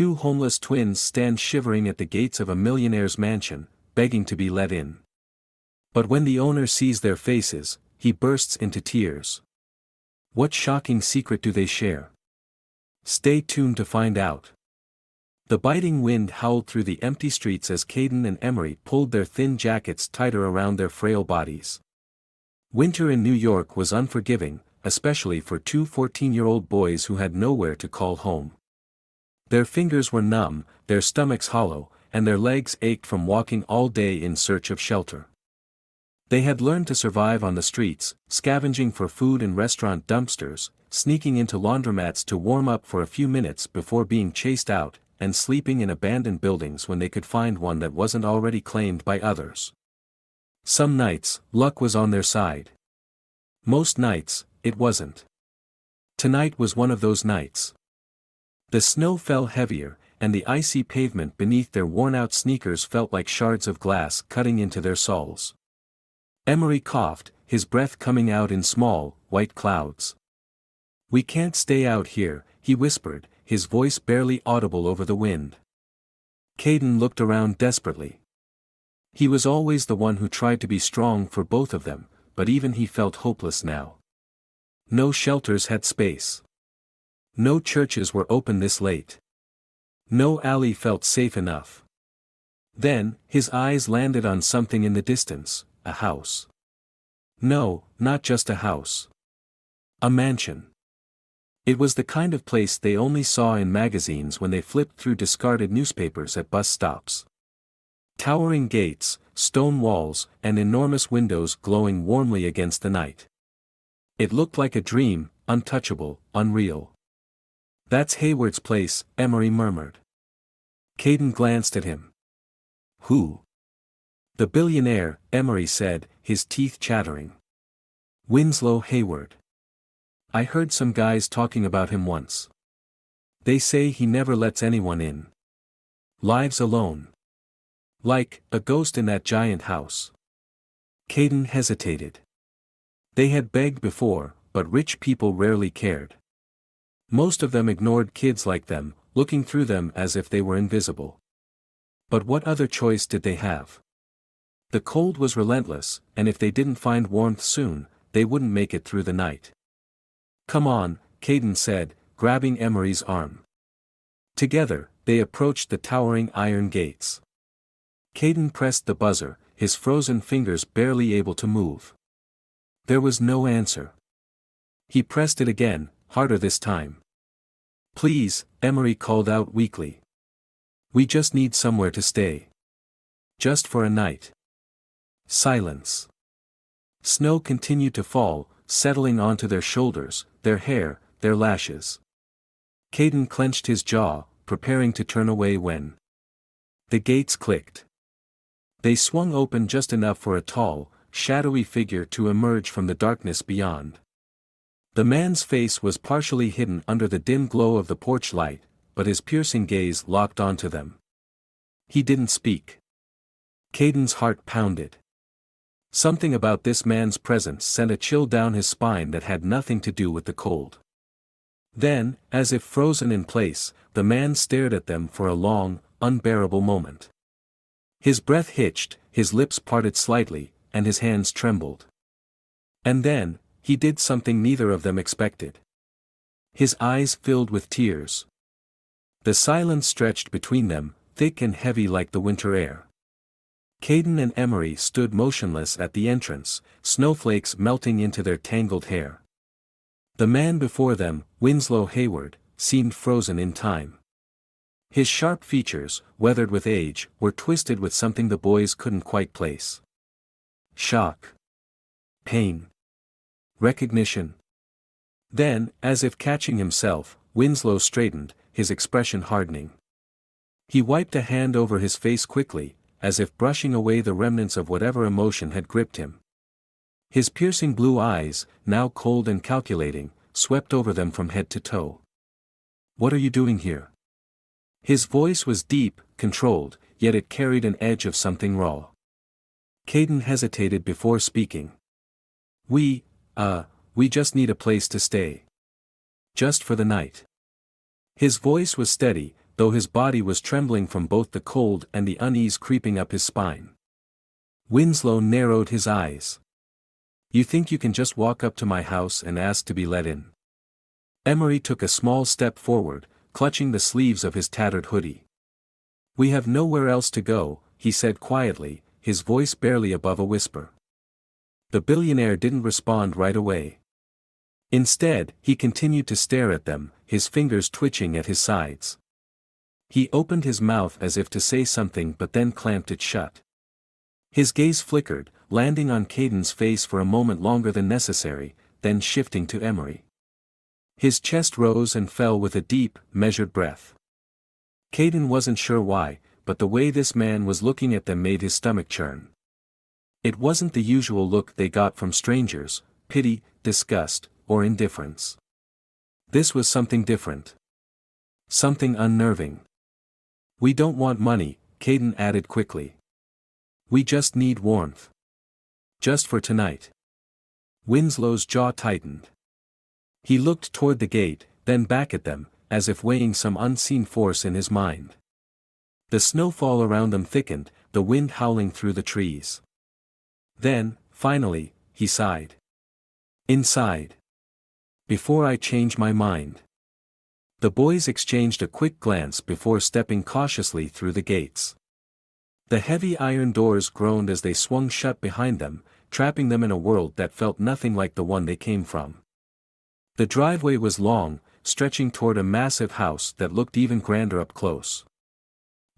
two homeless twins stand shivering at the gates of a millionaire's mansion, begging to be let in. But when the owner sees their faces, he bursts into tears. What shocking secret do they share? Stay tuned to find out. The biting wind howled through the empty streets as Caden and Emery pulled their thin jackets tighter around their frail bodies. Winter in New York was unforgiving, especially for two 14-year-old boys who had nowhere to call home. Their fingers were numb, their stomachs hollow, and their legs ached from walking all day in search of shelter. They had learned to survive on the streets, scavenging for food in restaurant dumpsters, sneaking into laundromats to warm up for a few minutes before being chased out, and sleeping in abandoned buildings when they could find one that wasn't already claimed by others. Some nights, luck was on their side. Most nights, it wasn't. Tonight was one of those nights. The snow fell heavier, and the icy pavement beneath their worn-out sneakers felt like shards of glass cutting into their soles. Emery coughed, his breath coming out in small, white clouds. "We can't stay out here," he whispered, his voice barely audible over the wind. Caden looked around desperately. He was always the one who tried to be strong for both of them, but even he felt hopeless now. No shelters had space. No churches were open this late. No alley felt safe enough. Then, his eyes landed on something in the distance, a house. No, not just a house. A mansion. It was the kind of place they only saw in magazines when they flipped through discarded newspapers at bus stops. Towering gates, stone walls, and enormous windows glowing warmly against the night. It looked like a dream, untouchable, unreal. "That's Hayward's place," Emery murmured. Caden glanced at him. "Who?" "The billionaire," Emery said, his teeth chattering. "Winslow Hayward. I heard some guys talking about him once. They say he never lets anyone in. Lives alone. Like a ghost in that giant house." Caden hesitated. They had begged before, but rich people rarely cared. Most of them ignored kids like them, looking through them as if they were invisible. But what other choice did they have? The cold was relentless, and if they didn't find warmth soon, they wouldn't make it through the night. "Come on," Caden said, grabbing Emery's arm. Together, they approached the towering iron gates. Caden pressed the buzzer, his frozen fingers barely able to move. There was no answer. He pressed it again, harder this time. "Please," Emery called out weakly. "We just need somewhere to stay. Just for a night." Silence. Snow continued to fall, settling onto their shoulders, their hair, their lashes. Caden clenched his jaw, preparing to turn away when the gates clicked. They swung open just enough for a tall, shadowy figure to emerge from the darkness beyond. The man's face was partially hidden under the dim glow of the porch light, but his piercing gaze locked onto them. He didn't speak. Caden's heart pounded. Something about this man's presence sent a chill down his spine that had nothing to do with the cold. Then, as if frozen in place, the man stared at them for a long, unbearable moment. His breath hitched, his lips parted slightly, and his hands trembled. And then, he did something neither of them expected. His eyes filled with tears. The silence stretched between them, thick and heavy like the winter air. Caden and Emery stood motionless at the entrance, snowflakes melting into their tangled hair. The man before them, Winslow Hayward, seemed frozen in time. His sharp features, weathered with age, were twisted with something the boys couldn't quite place. Shock. Pain. Recognition. Then, as if catching himself, Winslow straightened, his expression hardening. He wiped a hand over his face quickly, as if brushing away the remnants of whatever emotion had gripped him. His piercing blue eyes, now cold and calculating, swept over them from head to toe. "What are you doing here?" His voice was deep, controlled, yet it carried an edge of something raw. Caden hesitated before speaking. We just need a place to stay. Just for the night." His voice was steady, though his body was trembling from both the cold and the unease creeping up his spine. Winslow narrowed his eyes. "You think you can just walk up to my house and ask to be let in?" Emery took a small step forward, clutching the sleeves of his tattered hoodie. "We have nowhere else to go," he said quietly, his voice barely above a whisper. The billionaire didn't respond right away. Instead, he continued to stare at them, his fingers twitching at his sides. He opened his mouth as if to say something but then clamped it shut. His gaze flickered, landing on Caden's face for a moment longer than necessary, then shifting to Emery. His chest rose and fell with a deep, measured breath. Caden wasn't sure why, but the way this man was looking at them made his stomach churn. It wasn't the usual look they got from strangers: pity, disgust, or indifference. This was something different. Something unnerving. "We don't want money," Caden added quickly. "We just need warmth. Just for tonight." Winslow's jaw tightened. He looked toward the gate, then back at them, as if weighing some unseen force in his mind. The snowfall around them thickened, the wind howling through the trees. Then, finally, he sighed. "Inside. Before I change my mind." The boys exchanged a quick glance before stepping cautiously through the gates. The heavy iron doors groaned as they swung shut behind them, trapping them in a world that felt nothing like the one they came from. The driveway was long, stretching toward a massive house that looked even grander up close.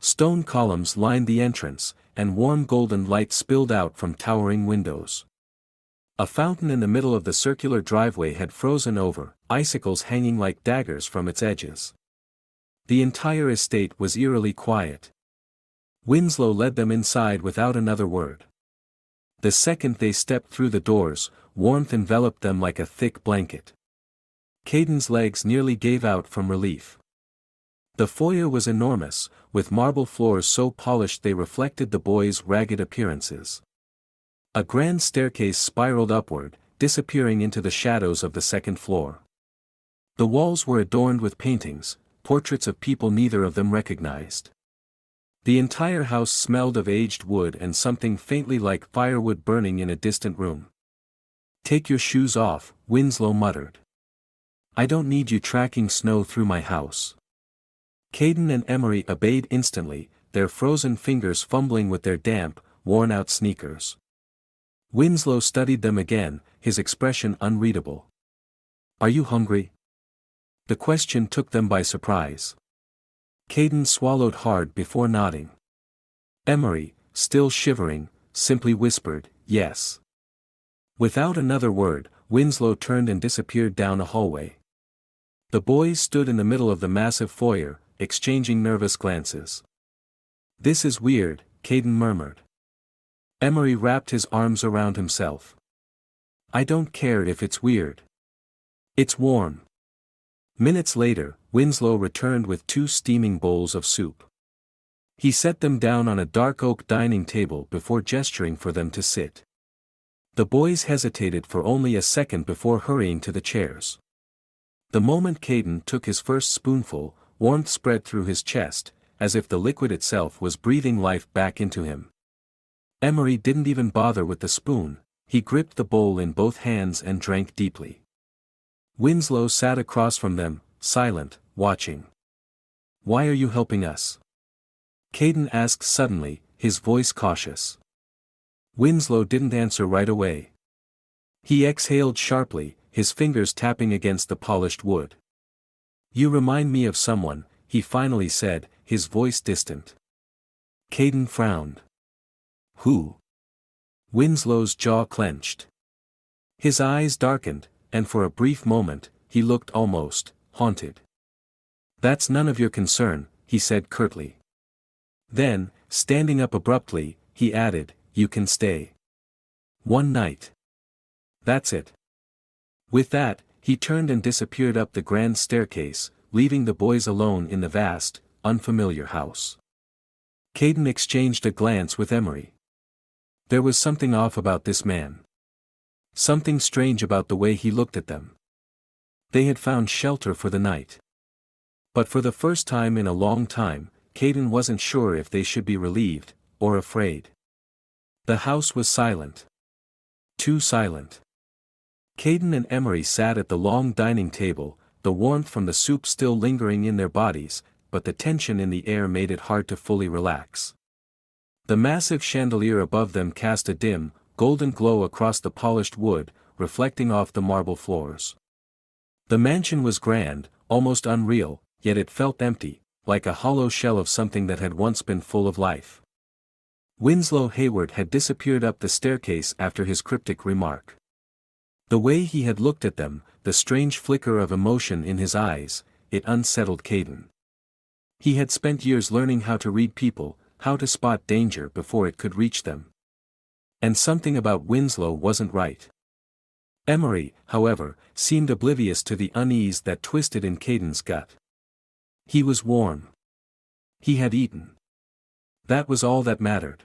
Stone columns lined the entrance, and warm golden light spilled out from towering windows. A fountain in the middle of the circular driveway had frozen over, icicles hanging like daggers from its edges. The entire estate was eerily quiet. Winslow led them inside without another word. The second they stepped through the doors, warmth enveloped them like a thick blanket. Caden's legs nearly gave out from relief. The foyer was enormous, with marble floors so polished they reflected the boys' ragged appearances. A grand staircase spiraled upward, disappearing into the shadows of the second floor. The walls were adorned with paintings, portraits of people neither of them recognized. The entire house smelled of aged wood and something faintly like firewood burning in a distant room. "Take your shoes off," Winslow muttered. "I don't need you tracking snow through my house." Caden and Emery obeyed instantly, their frozen fingers fumbling with their damp, worn-out sneakers. Winslow studied them again, his expression unreadable. "Are you hungry?" The question took them by surprise. Caden swallowed hard before nodding. Emery, still shivering, simply whispered, "Yes." Without another word, Winslow turned and disappeared down a hallway. The boys stood in the middle of the massive foyer, exchanging nervous glances. "This is weird," Caden murmured. Emery wrapped his arms around himself. "I don't care if it's weird. It's warm." Minutes later, Winslow returned with 2 steaming bowls of soup. He set them down on a dark oak dining table before gesturing for them to sit. The boys hesitated for only a second before hurrying to the chairs. The moment Caden took his first spoonful, warmth spread through his chest, as if the liquid itself was breathing life back into him. Emery didn't even bother with the spoon, he gripped the bowl in both hands and drank deeply. Winslow sat across from them, silent, watching. "Why are you helping us?" Caden asked suddenly, his voice cautious. Winslow didn't answer right away. He exhaled sharply, his fingers tapping against the polished wood. "You remind me of someone," he finally said, his voice distant. Caden frowned. "Who?" Winslow's jaw clenched. His eyes darkened, and for a brief moment, he looked almost haunted. "That's none of your concern," he said curtly. Then, standing up abruptly, he added, "You can stay. One night. That's it." With that, he turned and disappeared up the grand staircase, leaving the boys alone in the vast, unfamiliar house. Caden exchanged a glance with Emery. There was something off about this man. Something strange about the way he looked at them. They had found shelter for the night. But for the first time in a long time, Caden wasn't sure if they should be relieved, or afraid. The house was silent. Too silent. Caden and Emery sat at the long dining table, the warmth from the soup still lingering in their bodies, but the tension in the air made it hard to fully relax. The massive chandelier above them cast a dim, golden glow across the polished wood, reflecting off the marble floors. The mansion was grand, almost unreal, yet it felt empty, like a hollow shell of something that had once been full of life. Winslow Hayward had disappeared up the staircase after his cryptic remark. The way he had looked at them, the strange flicker of emotion in his eyes, it unsettled Caden. He had spent years learning how to read people, how to spot danger before it could reach them. And something about Winslow wasn't right. Emery, however, seemed oblivious to the unease that twisted in Caden's gut. He was warm. He had eaten. That was all that mattered.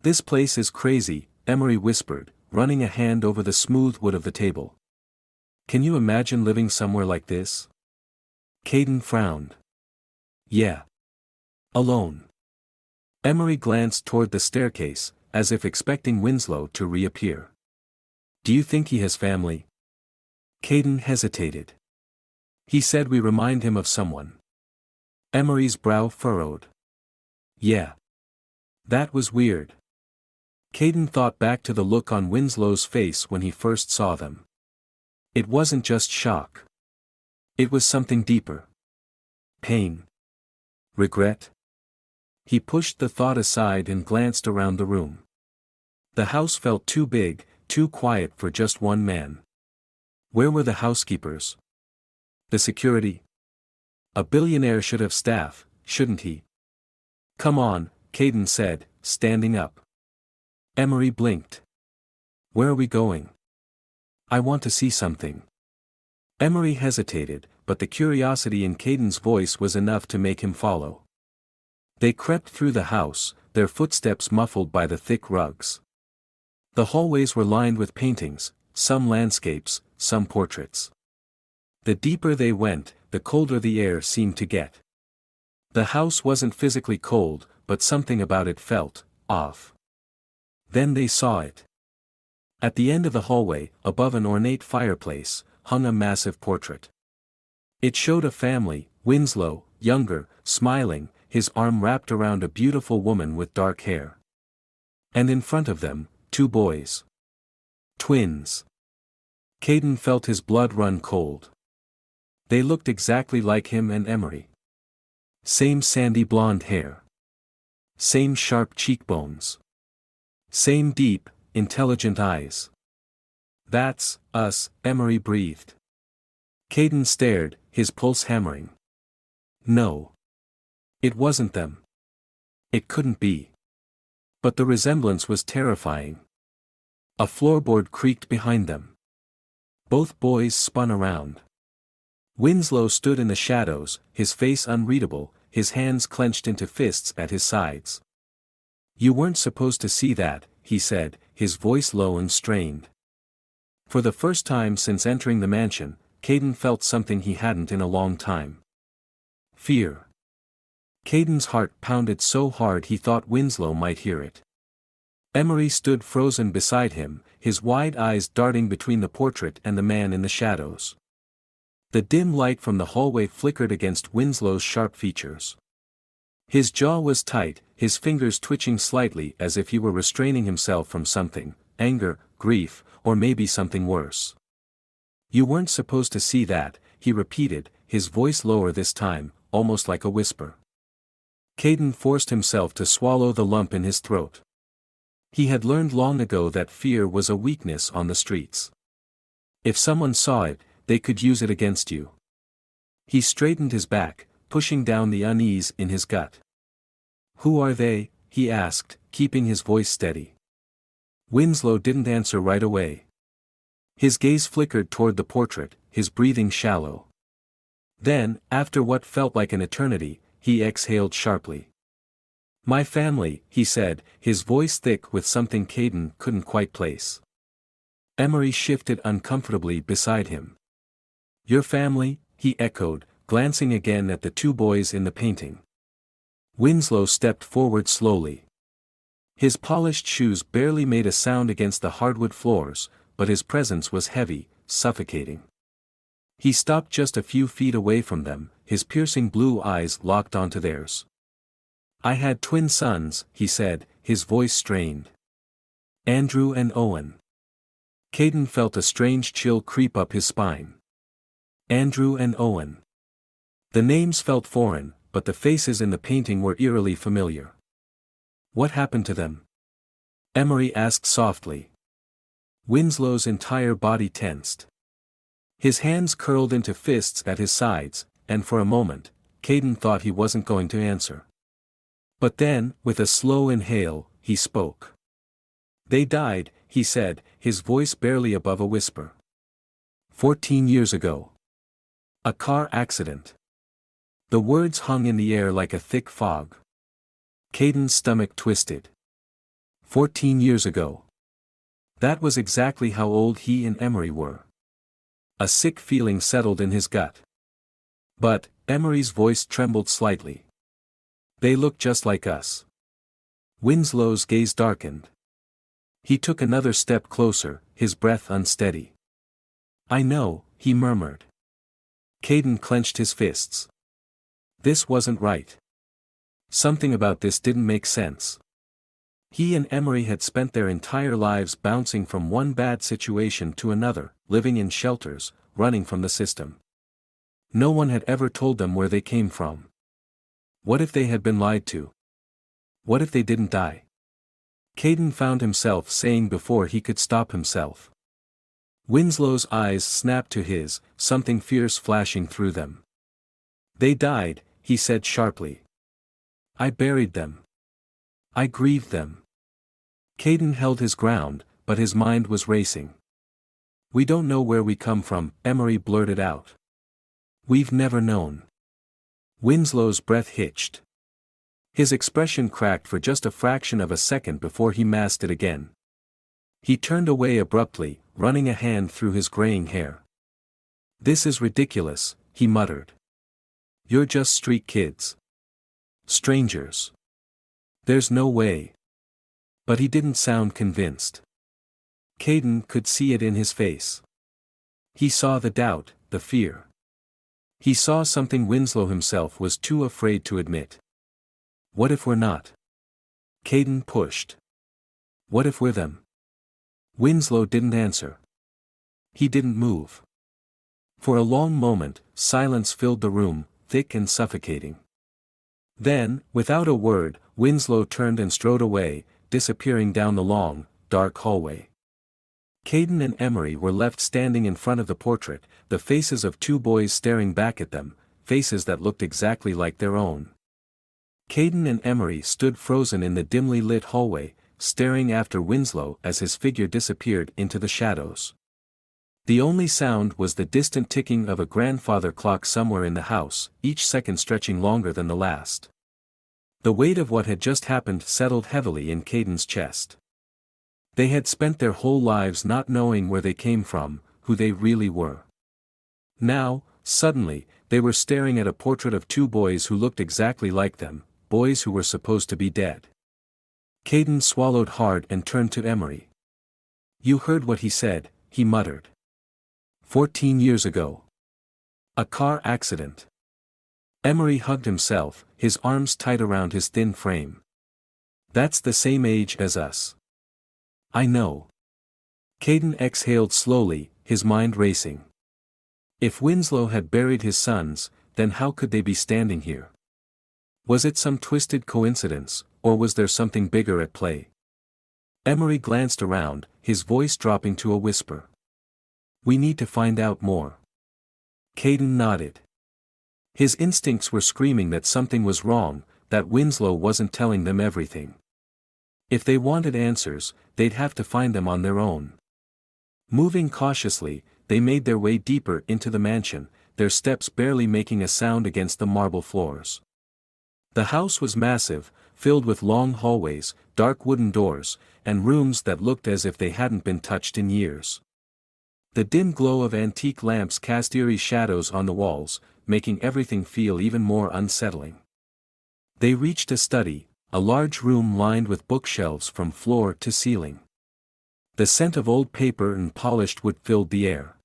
"This place is crazy," Emery whispered, running a hand over the smooth wood of the table. "Can you imagine living somewhere like this?" Caden frowned. "Yeah. Alone." Emery glanced toward the staircase, as if expecting Winslow to reappear. "Do you think he has family?" Caden hesitated. "He said we remind him of someone." Emery's brow furrowed. "Yeah. That was weird." Caden thought back to the look on Winslow's face when he first saw them. It wasn't just shock. It was something deeper. Pain. Regret. He pushed the thought aside and glanced around the room. The house felt too big, too quiet for just one man. Where were the housekeepers? The security? A billionaire should have staff, shouldn't he? "Come on," Caden said, standing up. Emery blinked. "Where are we going?" "I want to see something." Emery hesitated, but the curiosity in Caden's voice was enough to make him follow. They crept through the house, their footsteps muffled by the thick rugs. The hallways were lined with paintings, some landscapes, some portraits. The deeper they went, the colder the air seemed to get. The house wasn't physically cold, but something about it felt off. Then they saw it. At the end of the hallway, above an ornate fireplace, hung a massive portrait. It showed a family, Winslow, younger, smiling, his arm wrapped around a beautiful woman with dark hair. And in front of them, two boys. Twins. Caden felt his blood run cold. They looked exactly like him and Emery. Same sandy blonde hair. Same sharp cheekbones. Same deep, intelligent eyes. "That's us," Emery breathed. Caden stared, his pulse hammering. No. It wasn't them. It couldn't be. But the resemblance was terrifying. A floorboard creaked behind them. Both boys spun around. Winslow stood in the shadows, his face unreadable, his hands clenched into fists at his sides. "You weren't supposed to see that," he said, his voice low and strained. For the first time since entering the mansion, Caden felt something he hadn't in a long time. Fear. Caden's heart pounded so hard he thought Winslow might hear it. Emery stood frozen beside him, his wide eyes darting between the portrait and the man in the shadows. The dim light from the hallway flickered against Winslow's sharp features. His jaw was tight, his fingers twitching slightly as if he were restraining himself from something, anger, grief, or maybe something worse. "You weren't supposed to see that," he repeated, his voice lower this time, almost like a whisper. Caden forced himself to swallow the lump in his throat. He had learned long ago that fear was a weakness on the streets. If someone saw it, they could use it against you. He straightened his back, pushing down the unease in his gut. "Who are they?" he asked, keeping his voice steady. Winslow didn't answer right away. His gaze flickered toward the portrait, his breathing shallow. Then, after what felt like an eternity, he exhaled sharply. "My family," he said, his voice thick with something Caden couldn't quite place. Emery shifted uncomfortably beside him. "Your family?" he echoed, glancing again at the two boys in the painting. Winslow stepped forward slowly. His polished shoes barely made a sound against the hardwood floors, but his presence was heavy, suffocating. He stopped just a few feet away from them, his piercing blue eyes locked onto theirs. "I had twin sons," he said, his voice strained. "Andrew and Owen." Caden felt a strange chill creep up his spine. Andrew and Owen. The names felt foreign, but the faces in the painting were eerily familiar. "What happened to them?" Emery asked softly. Winslow's entire body tensed. His hands curled into fists at his sides, and for a moment, Caden thought he wasn't going to answer. But then, with a slow inhale, he spoke. "They died," he said, his voice barely above a whisper. 14 years ago. A car accident." The words hung in the air like a thick fog. Caden's stomach twisted. 14 years ago. That was exactly how old he and Emery were. A sick feeling settled in his gut. But, Emery's voice trembled slightly. "They look just like us." Winslow's gaze darkened. He took another step closer, his breath unsteady. "I know," he murmured. Caden clenched his fists. This wasn't right. Something about this didn't make sense. He and Emery had spent their entire lives bouncing from one bad situation to another, living in shelters, running from the system. No one had ever told them where they came from. What if they had been lied to? What if they didn't die? Caden found himself saying before he could stop himself. Winslow's eyes snapped to his, something fierce flashing through them. "They died," he said sharply. "I buried them. I grieved them." Caden held his ground, but his mind was racing. "We don't know where we come from," Emery blurted out. "We've never known." Winslow's breath hitched. His expression cracked for just a fraction of a second before he masked it again. He turned away abruptly, running a hand through his graying hair. "This is ridiculous," he muttered. "You're just street kids. Strangers. There's no way." But he didn't sound convinced. Caden could see it in his face. He saw the doubt, the fear. He saw something Winslow himself was too afraid to admit. "What if we're not?" Caden pushed. "What if we're them?" Winslow didn't answer. He didn't move. For a long moment, silence filled the room, thick and suffocating. Then, without a word, Winslow turned and strode away, disappearing down the long, dark hallway. Caden and Emery were left standing in front of the portrait, the faces of two boys staring back at them, faces that looked exactly like their own. Caden and Emery stood frozen in the dimly lit hallway, staring after Winslow as his figure disappeared into the shadows. The only sound was the distant ticking of a grandfather clock somewhere in the house, each second stretching longer than the last. The weight of what had just happened settled heavily in Caden's chest. They had spent their whole lives not knowing where they came from, who they really were. Now, suddenly, they were staring at a portrait of two boys who looked exactly like them, boys who were supposed to be dead. Caden swallowed hard and turned to Emery. "You heard what he said," he muttered. 14 years ago. A car accident." Emery hugged himself, his arms tight around his thin frame. "That's the same age as us." "I know." Caden exhaled slowly, his mind racing. If Winslow had buried his sons, then how could they be standing here? Was it some twisted coincidence, or was there something bigger at play? Emery glanced around, his voice dropping to a whisper. "We need to find out more." Caden nodded. His instincts were screaming that something was wrong, that Winslow wasn't telling them everything. If they wanted answers, they'd have to find them on their own. Moving cautiously, they made their way deeper into the mansion, their steps barely making a sound against the marble floors. The house was massive, filled with long hallways, dark wooden doors, and rooms that looked as if they hadn't been touched in years. The dim glow of antique lamps cast eerie shadows on the walls, making everything feel even more unsettling. They reached a study, a large room lined with bookshelves from floor to ceiling. The scent of old paper and polished wood filled the air.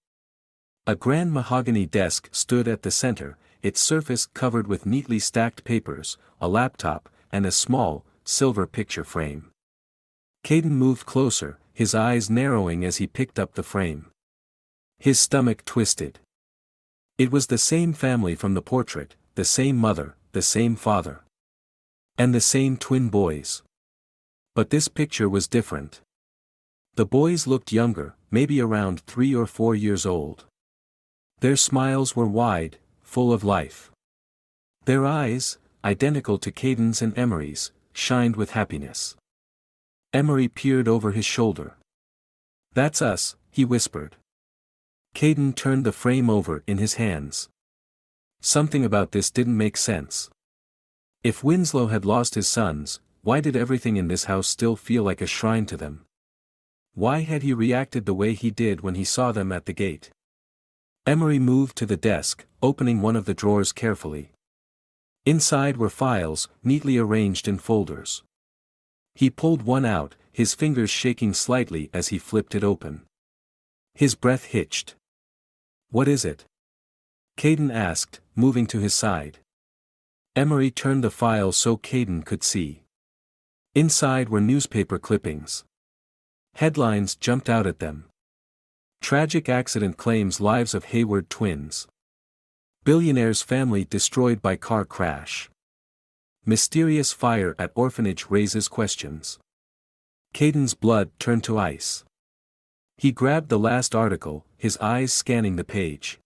A grand mahogany desk stood at the center, its surface covered with neatly stacked papers, a laptop, and a small, silver picture frame. Caden moved closer, his eyes narrowing as he picked up the frame. His stomach twisted. It was the same family from the portrait, the same mother, the same father. And the same twin boys. But this picture was different. The boys looked younger, maybe around 3 or 4 years old. Their smiles were wide, full of life. Their eyes, identical to Caden's and Emery's, shined with happiness. Emery peered over his shoulder. "That's us," he whispered. Caden turned the frame over in his hands. Something about this didn't make sense. If Winslow had lost his sons, why did everything in this house still feel like a shrine to them? Why had he reacted the way he did when he saw them at the gate? Emery moved to the desk, opening one of the drawers carefully. Inside were files, neatly arranged in folders. He pulled one out, his fingers shaking slightly as he flipped it open. His breath hitched. "What is it?" Caden asked, moving to his side. Emery turned the file so Caden could see. Inside were newspaper clippings. Headlines jumped out at them. Tragic accident claims lives of Hayward twins. Billionaire's family destroyed by car crash. Mysterious fire at orphanage raises questions. Caden's blood turned to ice. He grabbed the last article, his eyes scanning the page.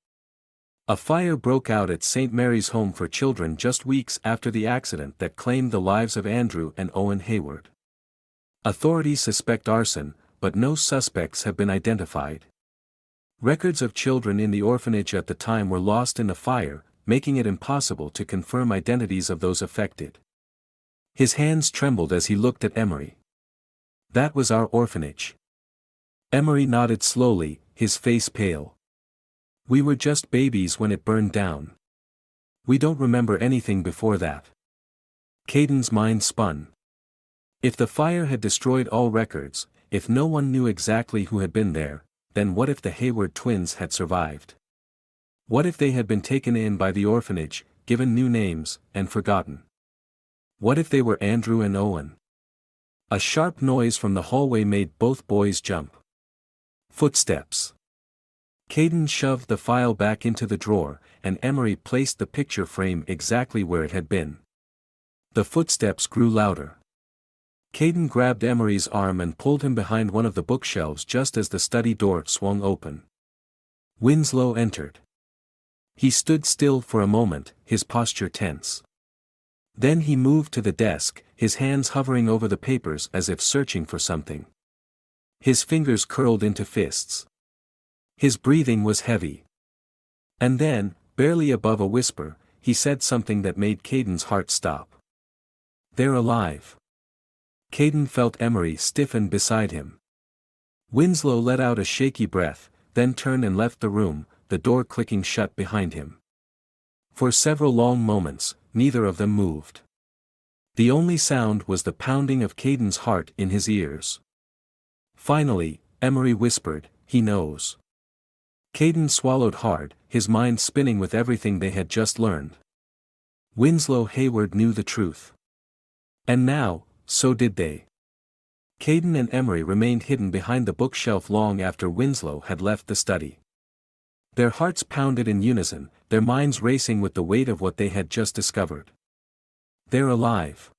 A fire broke out at St. Mary's Home for Children just weeks after the accident that claimed the lives of Andrew and Owen Hayward. Authorities suspect arson, but no suspects have been identified. Records of children in the orphanage at the time were lost in the fire, making it impossible to confirm identities of those affected. His hands trembled as he looked at Emery. "That was our orphanage." Emery nodded slowly, his face pale. "We were just babies when it burned down. We don't remember anything before that." Caden's mind spun. If the fire had destroyed all records, if no one knew exactly who had been there, then what if the Hayward twins had survived? What if they had been taken in by the orphanage, given new names, and forgotten? What if they were Andrew and Owen? A sharp noise from the hallway made both boys jump. Footsteps. Caden shoved the file back into the drawer, and Emery placed the picture frame exactly where it had been. The footsteps grew louder. Caden grabbed Emery's arm and pulled him behind one of the bookshelves just as the study door swung open. Winslow entered. He stood still for a moment, his posture tense. Then he moved to the desk, his hands hovering over the papers as if searching for something. His fingers curled into fists. His breathing was heavy. And then, barely above a whisper, he said something that made Caden's heart stop. "They're alive." Caden felt Emery stiffen beside him. Winslow let out a shaky breath, then turned and left the room, the door clicking shut behind him. For several long moments, neither of them moved. The only sound was the pounding of Caden's heart in his ears. Finally, Emery whispered, "He knows." Caden swallowed hard, his mind spinning with everything they had just learned. Winslow Hayward knew the truth. And now, so did they. Caden and Emery remained hidden behind the bookshelf long after Winslow had left the study. Their hearts pounded in unison, their minds racing with the weight of what they had just discovered. "They're alive."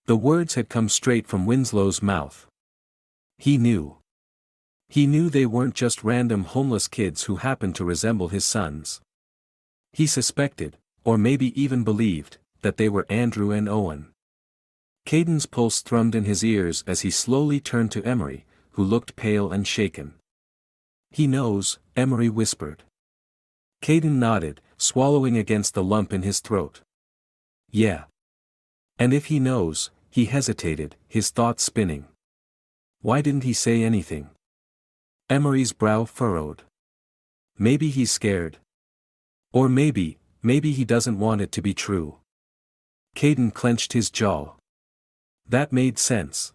The words had come straight from Winslow's mouth. He knew. He knew they weren't just random homeless kids who happened to resemble his sons. He suspected, or maybe even believed, that they were Andrew and Owen. Caden's pulse thrummed in his ears as he slowly turned to Emery, who looked pale and shaken. "He knows," Emery whispered. Caden nodded, swallowing against the lump in his throat. "Yeah. And if he knows," he hesitated, his thoughts spinning. "Why didn't he say anything? Emery's brow furrowed. Maybe he's scared. Or maybe he doesn't want it to be true. Caden clenched his jaw. That made sense.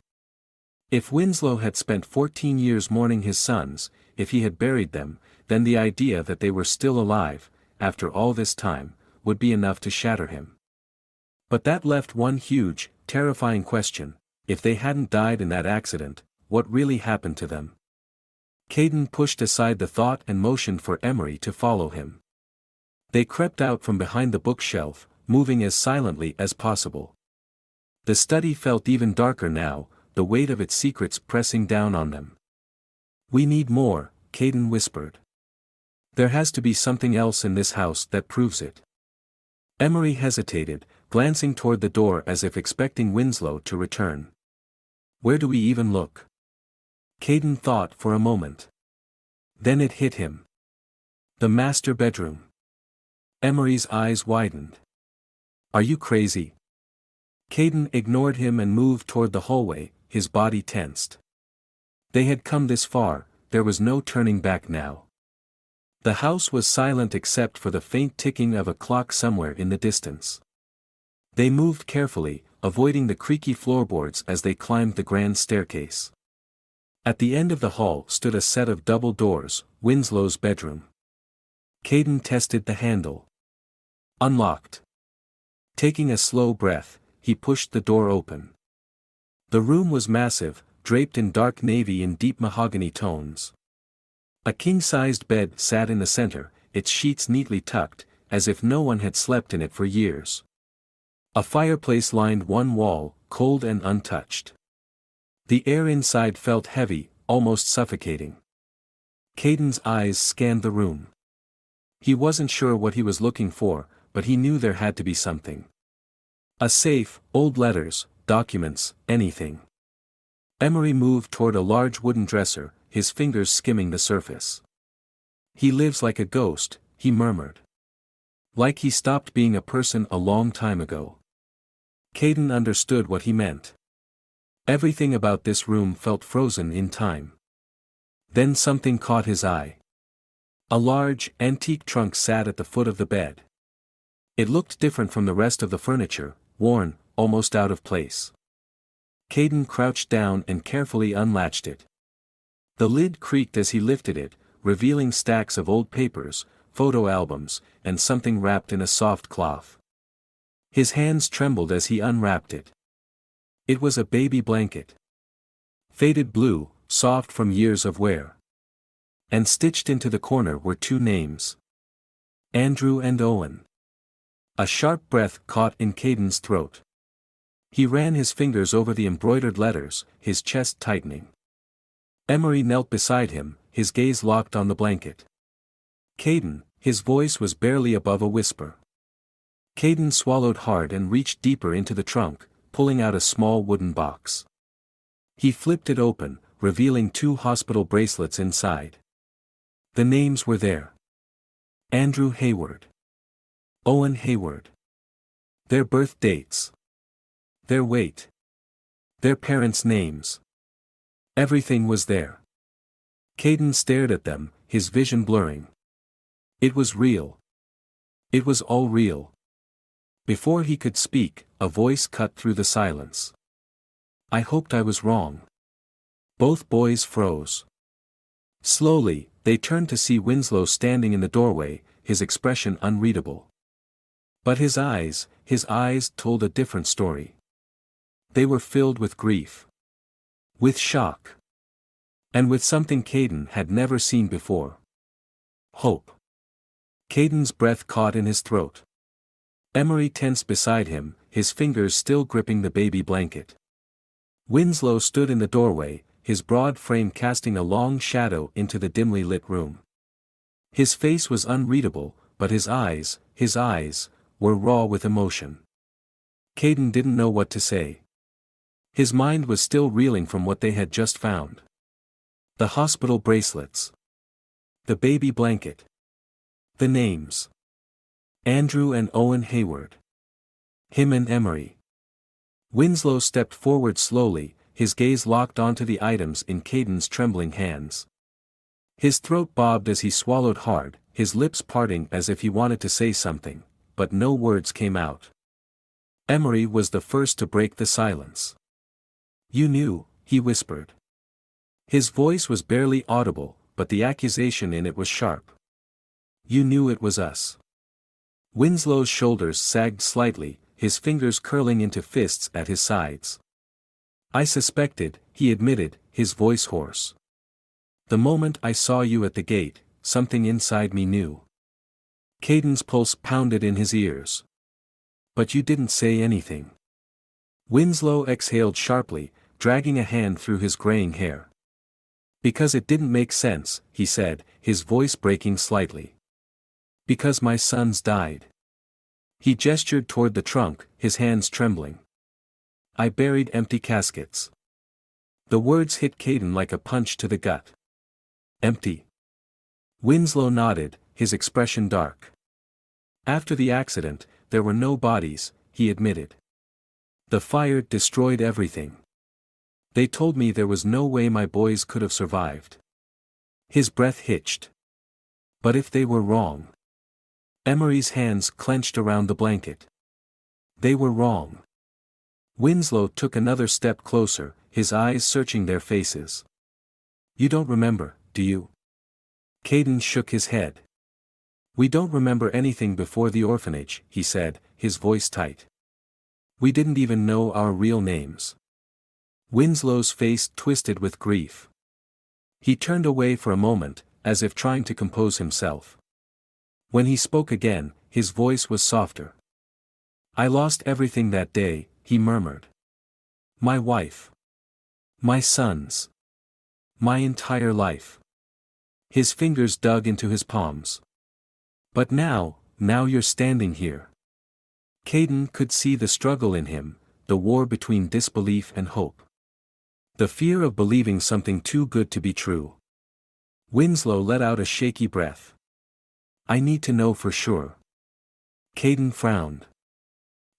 If Winslow had spent 14 years mourning his sons, if he had buried them, then the idea that they were still alive, after all this time, would be enough to shatter him. But that left one huge, terrifying question: if they hadn't died in that accident, what really happened to them? Caden pushed aside the thought and motioned for Emery to follow him. They crept out from behind the bookshelf, moving as silently as possible. The study felt even darker now, the weight of its secrets pressing down on them. "We need more," Caden whispered. "There has to be something else in this house that proves it." Emery hesitated, glancing toward the door as if expecting Winslow to return. "Where do we even look?" Caden thought for a moment. Then it hit him. The master bedroom. Emery's eyes widened. "Are you crazy?" Caden ignored him and moved toward the hallway, his body tensed. They had come this far, there was no turning back now. The house was silent except for the faint ticking of a clock somewhere in the distance. They moved carefully, avoiding the creaky floorboards as they climbed the grand staircase. At the end of the hall stood a set of double doors, Winslow's bedroom. Caden tested the handle. Unlocked. Taking a slow breath, he pushed the door open. The room was massive, draped in dark navy and deep mahogany tones. A king-sized bed sat in the center, its sheets neatly tucked, as if no one had slept in it for years. A fireplace lined one wall, cold and untouched. The air inside felt heavy, almost suffocating. Caden's eyes scanned the room. He wasn't sure what he was looking for, but he knew there had to be something. A safe, old letters, documents, anything. Emery moved toward a large wooden dresser, his fingers skimming the surface. "He lives like a ghost," he murmured. "Like he stopped being a person a long time ago." Caden understood what he meant. Everything about this room felt frozen in time. Then something caught his eye. A large, antique trunk sat at the foot of the bed. It looked different from the rest of the furniture, worn, almost out of place. Caden crouched down and carefully unlatched it. The lid creaked as he lifted it, revealing stacks of old papers, photo albums, and something wrapped in a soft cloth. His hands trembled as he unwrapped it. It was a baby blanket. Faded blue, soft from years of wear. And stitched into the corner were two names. Andrew and Owen. A sharp breath caught in Caden's throat. He ran his fingers over the embroidered letters, his chest tightening. Emery knelt beside him, his gaze locked on the blanket. "Caden," his voice was barely above a whisper. Caden swallowed hard and reached deeper into the trunk, pulling out a small wooden box. He flipped it open, revealing two hospital bracelets inside. The names were there. Andrew Hayward. Owen Hayward. Their birth dates. Their weight. Their parents' names. Everything was there. Caden stared at them, his vision blurring. It was real. It was all real. Before he could speak, a voice cut through the silence. "I hoped I was wrong." Both boys froze. Slowly, they turned to see Winslow standing in the doorway, his expression unreadable. But his eyes told a different story. They were filled with grief. With shock. And with something Caden had never seen before. Hope. Caden's breath caught in his throat. Emery tensed beside him, his fingers still gripping the baby blanket. Winslow stood in the doorway, his broad frame casting a long shadow into the dimly lit room. His face was unreadable, but his eyes, were raw with emotion. Caden didn't know what to say. His mind was still reeling from what they had just found. The hospital bracelets. The baby blanket. The names. Andrew and Owen Hayward. Him and Emery. Winslow stepped forward slowly, his gaze locked onto the items in Caden's trembling hands. His throat bobbed as he swallowed hard, his lips parting as if he wanted to say something, but no words came out. Emery was the first to break the silence. "You knew," he whispered. His voice was barely audible, but the accusation in it was sharp. "You knew it was us." Winslow's shoulders sagged slightly, his fingers curling into fists at his sides. "I suspected," he admitted, his voice hoarse. "The moment I saw you at the gate, something inside me knew." Caden's pulse pounded in his ears. "But you didn't say anything." Winslow exhaled sharply, dragging a hand through his graying hair. "Because it didn't make sense," he said, his voice breaking slightly. "Because my sons died." He gestured toward the trunk, his hands trembling. "I buried empty caskets." The words hit Caden like a punch to the gut. "Empty?" Winslow nodded, his expression dark. "After the accident, there were no bodies," he admitted. "The fire destroyed everything. They told me there was no way my boys could have survived." His breath hitched. "But if they were wrong?" Emery's hands clenched around the blanket. "They were wrong." Winslow took another step closer, his eyes searching their faces. "You don't remember, do you?" Caden shook his head. "We don't remember anything before the orphanage," he said, his voice tight. "We didn't even know our real names." Winslow's face twisted with grief. He turned away for a moment, as if trying to compose himself. When he spoke again, his voice was softer. "I lost everything that day," he murmured. "My wife. My sons. My entire life." His fingers dug into his palms. "But now you're standing here." Caden could see the struggle in him, the war between disbelief and hope. The fear of believing something too good to be true. Winslow let out a shaky breath. "I need to know for sure." Caden frowned.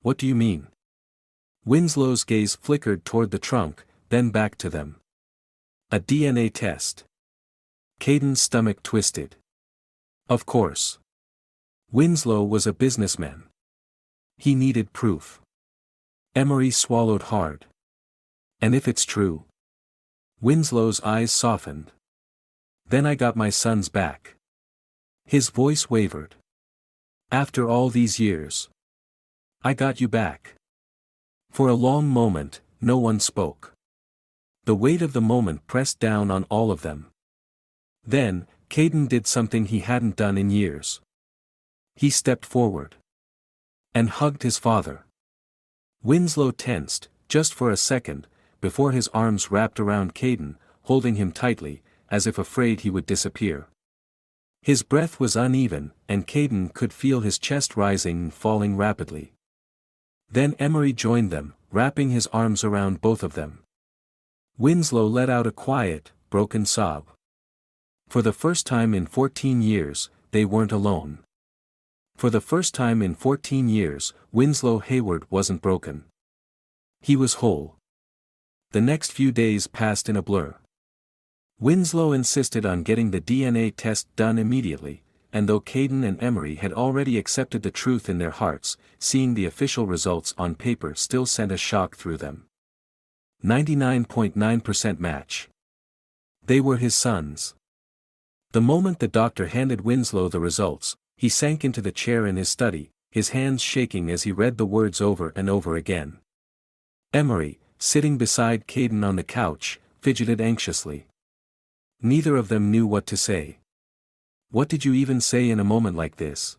"What do you mean?" Winslow's gaze flickered toward the trunk, then back to them. "A DNA test." Caden's stomach twisted. Of course. Winslow was a businessman. He needed proof. Emery swallowed hard. "And if it's true?" Winslow's eyes softened. "Then I got my sons back." His voice wavered. "After all these years. I got you back." For a long moment, no one spoke. The weight of the moment pressed down on all of them. Then, Caden did something he hadn't done in years. He stepped forward. And hugged his father. Winslow tensed, just for a second, before his arms wrapped around Caden, holding him tightly, as if afraid he would disappear. His breath was uneven, and Caden could feel his chest rising and falling rapidly. Then Emery joined them, wrapping his arms around both of them. Winslow let out a quiet, broken sob. For the first time in 14 years, they weren't alone. For the first time in 14 years, Winslow Hayward wasn't broken. He was whole. The next few days passed in a blur. Winslow insisted on getting the DNA test done immediately, and though Caden and Emery had already accepted the truth in their hearts, seeing the official results on paper still sent a shock through them. 99.9% match. They were his sons. The moment the doctor handed Winslow the results, he sank into the chair in his study, his hands shaking as he read the words over and over again. Emery, sitting beside Caden on the couch, fidgeted anxiously. Neither of them knew what to say. "What did you even say in a moment like this?"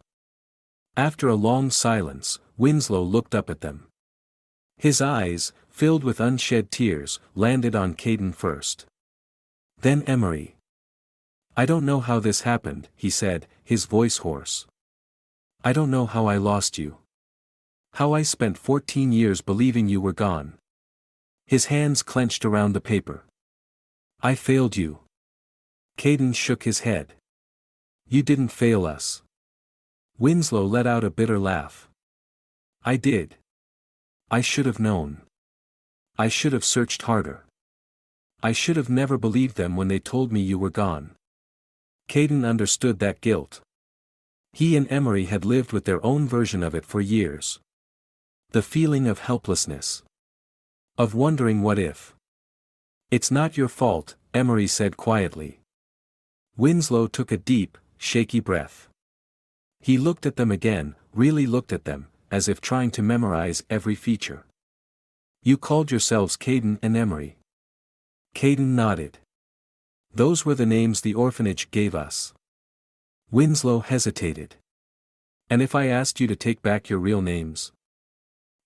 After a long silence, Winslow looked up at them. His eyes, filled with unshed tears, landed on Caden first. Then Emery. "I don't know how this happened," he said, his voice hoarse. "I don't know how I lost you. How I spent 14 years believing you were gone." His hands clenched around the paper. "I failed you." Caden shook his head. "You didn't fail us." Winslow let out a bitter laugh. "I did. I should have known. I should have searched harder. I should have never believed them when they told me you were gone." Caden understood that guilt. He and Emery had lived with their own version of it for years. The feeling of helplessness. Of wondering what if. "It's not your fault," Emery said quietly. Winslow took a deep, shaky breath. He looked at them again, really looked at them, as if trying to memorize every feature. "You called yourselves Caden and Emery." Caden nodded. "Those were the names the orphanage gave us." Winslow hesitated. "And if I asked you to take back your real names?"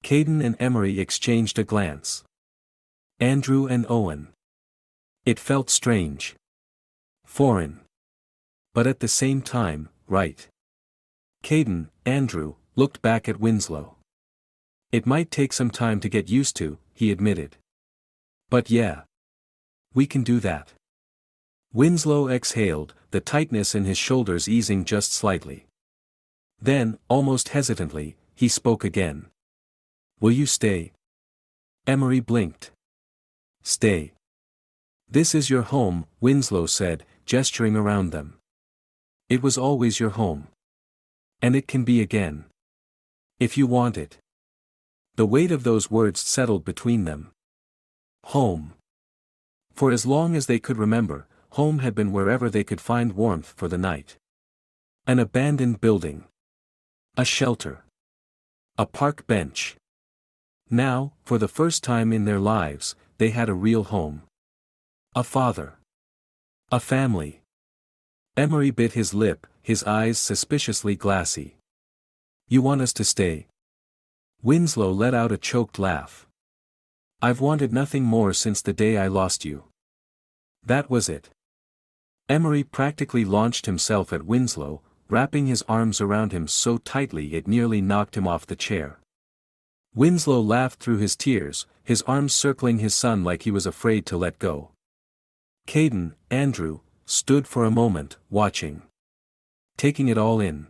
Caden and Emery exchanged a glance. Andrew and Owen. It felt strange. Foreign. But at the same time, right. Caden, Andrew, looked back at Winslow. "It might take some time to get used to," he admitted. "But yeah. We can do that." Winslow exhaled, the tightness in his shoulders easing just slightly. Then, almost hesitantly, he spoke again. "Will you stay?" Emery blinked. "Stay. This is your home," Winslow said, gesturing around them. "It was always your home. And it can be again. If you want it." The weight of those words settled between them. Home. For as long as they could remember, home had been wherever they could find warmth for the night. An abandoned building. A shelter. A park bench. Now, for the first time in their lives, they had a real home. A father. A family. Emery bit his lip, his eyes suspiciously glassy. "You want us to stay?" Winslow let out a choked laugh. "I've wanted nothing more since the day I lost you." That was it. Emery practically launched himself at Winslow, wrapping his arms around him so tightly it nearly knocked him off the chair. Winslow laughed through his tears, his arms circling his son like he was afraid to let go. Caden, Andrew, stood for a moment, watching. Taking it all in.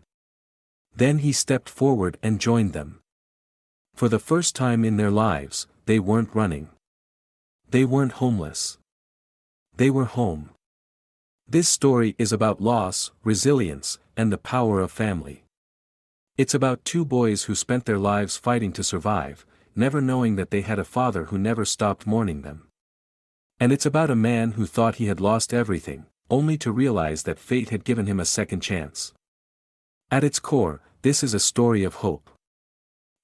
Then he stepped forward and joined them. For the first time in their lives, they weren't running. They weren't homeless. They were home. This story is about loss, resilience, and the power of family. It's about two boys who spent their lives fighting to survive, never knowing that they had a father who never stopped mourning them. And it's about a man who thought he had lost everything, only to realize that fate had given him a second chance. At its core, this is a story of hope.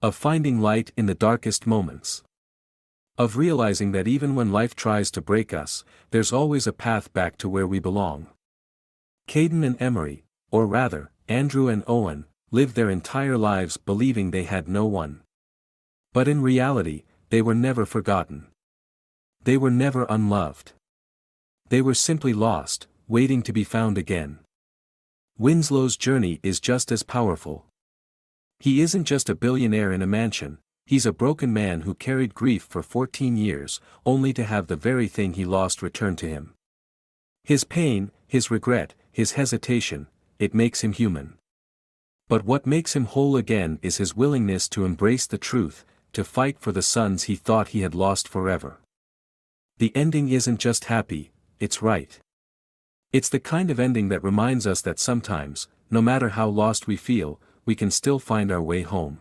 Of finding light in the darkest moments. Of realizing that even when life tries to break us, there's always a path back to where we belong. Caden and Emery, or rather, Andrew and Owen, lived their entire lives believing they had no one. But in reality, they were never forgotten. They were never unloved. They were simply lost, waiting to be found again. Winslow's journey is just as powerful. He isn't just a billionaire in a mansion, he's a broken man who carried grief for 14 years, only to have the very thing he lost returned to him. His pain, his regret, his hesitation, it makes him human. But what makes him whole again is his willingness to embrace the truth, to fight for the sons he thought he had lost forever. The ending isn't just happy, it's right. It's the kind of ending that reminds us that sometimes, no matter how lost we feel, we can still find our way home.